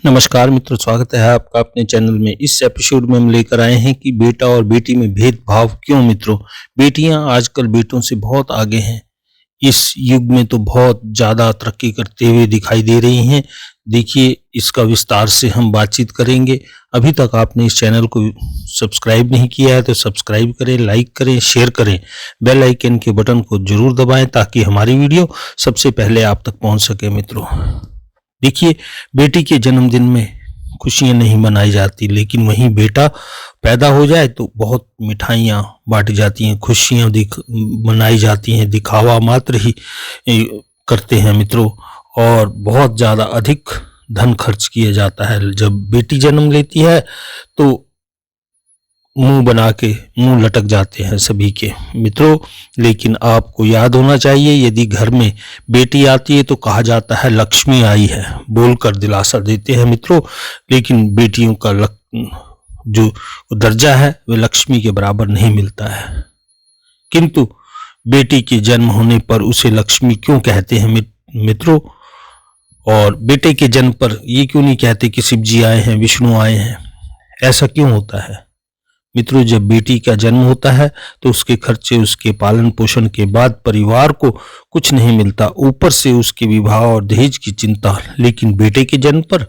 नमस्कार मित्रों, स्वागत है आपका अपने चैनल में। इस एपिसोड में हम लेकर आए हैं कि बेटा और बेटी में भेदभाव क्यों। मित्रों, बेटियां आजकल बेटों से बहुत आगे हैं। इस युग में तो बहुत ज़्यादा तरक्की करते हुए दिखाई दे रही हैं। देखिए, इसका विस्तार से हम बातचीत करेंगे। अभी तक आपने इस चैनल को सब्सक्राइब नहीं किया है तो सब्सक्राइब करें, लाइक करें, शेयर करें, बेल आइकन के बटन को जरूर दबाएं ताकि हमारी वीडियो सबसे पहले आप तक पहुंच सके। मित्रों, देखिए, बेटी के जन्मदिन में खुशियां नहीं मनाई जाती, लेकिन वहीं बेटा पैदा हो जाए तो बहुत मिठाइयाँ बांटी जाती हैं, खुशियां मनाई जाती हैं। दिखावा मात्र ही करते हैं मित्रों, और बहुत ज़्यादा अधिक धन खर्च किया जाता है। जब बेटी जन्म लेती है तो मुंह बना के मुंह लटक जाते हैं सभी के मित्रों। लेकिन आपको याद होना चाहिए, यदि घर में बेटी आती है तो कहा जाता है लक्ष्मी आई है, बोलकर दिलासा देते हैं मित्रों। लेकिन बेटियों का जो दर्जा है वह लक्ष्मी के बराबर नहीं मिलता है। किंतु बेटी के जन्म होने पर उसे लक्ष्मी क्यों कहते हैं मित्रों? और बेटे के जन्म पर ये क्यों नहीं कहते कि शिव जी आए हैं, विष्णु आए हैं? ऐसा क्यों होता है मित्रों? जब बेटी का जन्म होता है तो उसके खर्चे, उसके पालन पोषण के बाद परिवार को कुछ नहीं मिलता, ऊपर से उसके विवाह और दहेज की चिंता। लेकिन बेटे के जन्म पर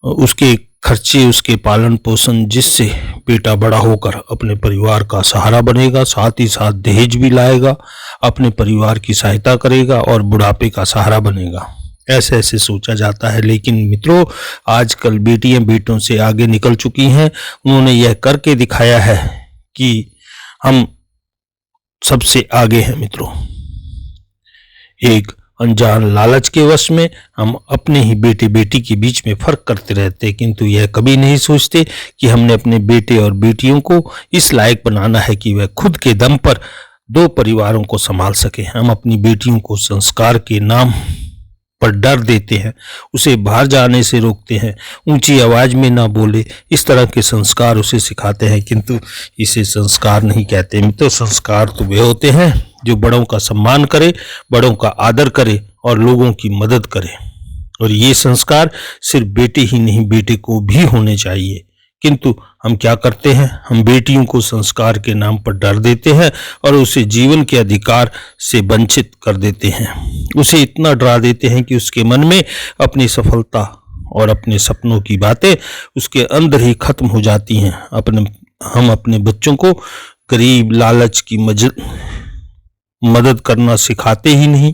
उसके खर्चे, उसके पालन पोषण, जिससे बेटा बड़ा होकर अपने परिवार का सहारा बनेगा, साथ ही साथ दहेज भी लाएगा, अपने परिवार की सहायता करेगा और बुढ़ापे का सहारा बनेगा, ऐसे ऐसे सोचा जाता है। लेकिन मित्रों, आजकल बेटियां बेटों से आगे निकल चुकी हैं। उन्होंने यह करके दिखाया है कि हम सबसे आगे हैं मित्रों। एक अनजान लालच के वश में हम अपने ही बेटे बेटी के बीच में फर्क करते रहते, किंतु यह कभी नहीं सोचते कि हमने अपने बेटे और बेटियों को इस लायक बनाना है कि वह खुद के दम पर दो परिवारों को संभाल सके। हम अपनी बेटियों को संस्कार के नाम पर डर देते हैं, उसे बाहर जाने से रोकते हैं, ऊंची आवाज में ना बोले, इस तरह के संस्कार उसे सिखाते हैं, किंतु इसे संस्कार नहीं कहते मित्रों। संस्कार तो वे होते हैं जो बड़ों का सम्मान करे, बड़ों का आदर करे और लोगों की मदद करे। और ये संस्कार सिर्फ बेटे ही नहीं, बेटे को भी होने चाहिए। किंतु हम क्या करते हैं? हम बेटियों को संस्कार के नाम पर डर देते हैं और उसे जीवन के अधिकार से वंचित कर देते हैं। उसे इतना डरा देते हैं कि उसके मन में अपनी सफलता और अपने सपनों की बातें उसके अंदर ही खत्म हो जाती हैं। हम अपने बच्चों को गरीब, लालच की मदद करना सिखाते ही नहीं,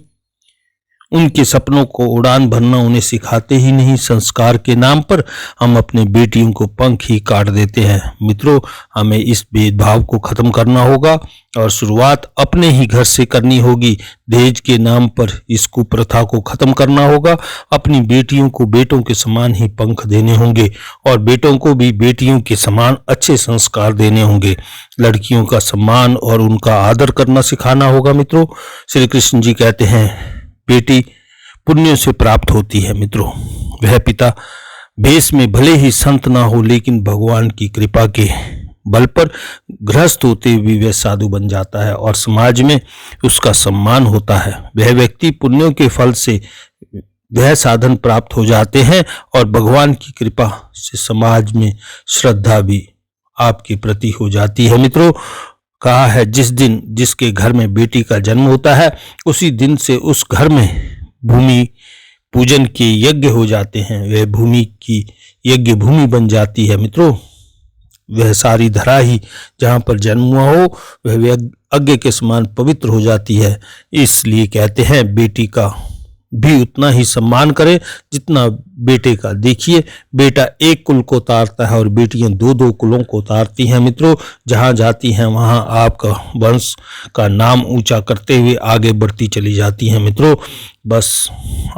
उनके सपनों को उड़ान भरना उन्हें सिखाते ही नहीं। संस्कार के नाम पर हम अपने बेटियों को पंख ही काट देते हैं मित्रों। हमें इस भेदभाव को खत्म करना होगा और शुरुआत अपने ही घर से करनी होगी। दहेज के नाम पर इस कुप्रथा को खत्म करना होगा। अपनी बेटियों को बेटों के समान ही पंख देने होंगे और बेटों को भी बेटियों के समान अच्छे संस्कार देने होंगे। लड़कियों का सम्मान और उनका आदर करना सिखाना होगा मित्रों। श्री कृष्ण जी कहते हैं, बेटी पुण्यों से प्राप्त होती है मित्रों। वह पिता भेष में भले ही संत ना हो, लेकिन भगवान की कृपा के बल पर गृहस्थ होते हुए वह साधु बन जाता है और समाज में उसका सम्मान होता है। वह व्यक्ति पुण्यों के फल से वह साधन प्राप्त हो जाते हैं और भगवान की कृपा से समाज में श्रद्धा भी आपके प्रति हो जाती है मित्रों। कहा है, जिस दिन जिसके घर में बेटी का जन्म होता है उसी दिन से उस घर में भूमि पूजन के यज्ञ हो जाते हैं। वह भूमि की यज्ञ भूमि बन जाती है मित्रों। वह सारी धरा ही जहाँ पर जन्म हुआ हो वह यज्ञ के समान पवित्र हो जाती है। इसलिए कहते हैं, बेटी का भी उतना ही सम्मान करें जितना बेटे का। देखिए, बेटा एक कुल को उतारता है और बेटियां दो दो कुलों को उतारती हैं मित्रों। जहां जाती हैं वहां आपका वंश का नाम ऊंचा करते हुए आगे बढ़ती चली जाती हैं मित्रों। बस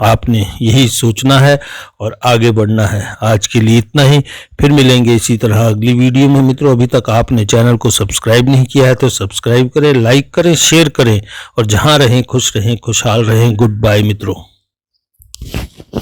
आपने यही सोचना है और आगे बढ़ना है। आज के लिए इतना ही, फिर मिलेंगे इसी तरह अगली वीडियो में मित्रों। अभी तक आपने चैनल को सब्सक्राइब नहीं किया है तो सब्सक्राइब करें, लाइक करें, शेयर करें और जहां रहें खुश रहें, खुशहाल रहें। गुड बाय मित्रों।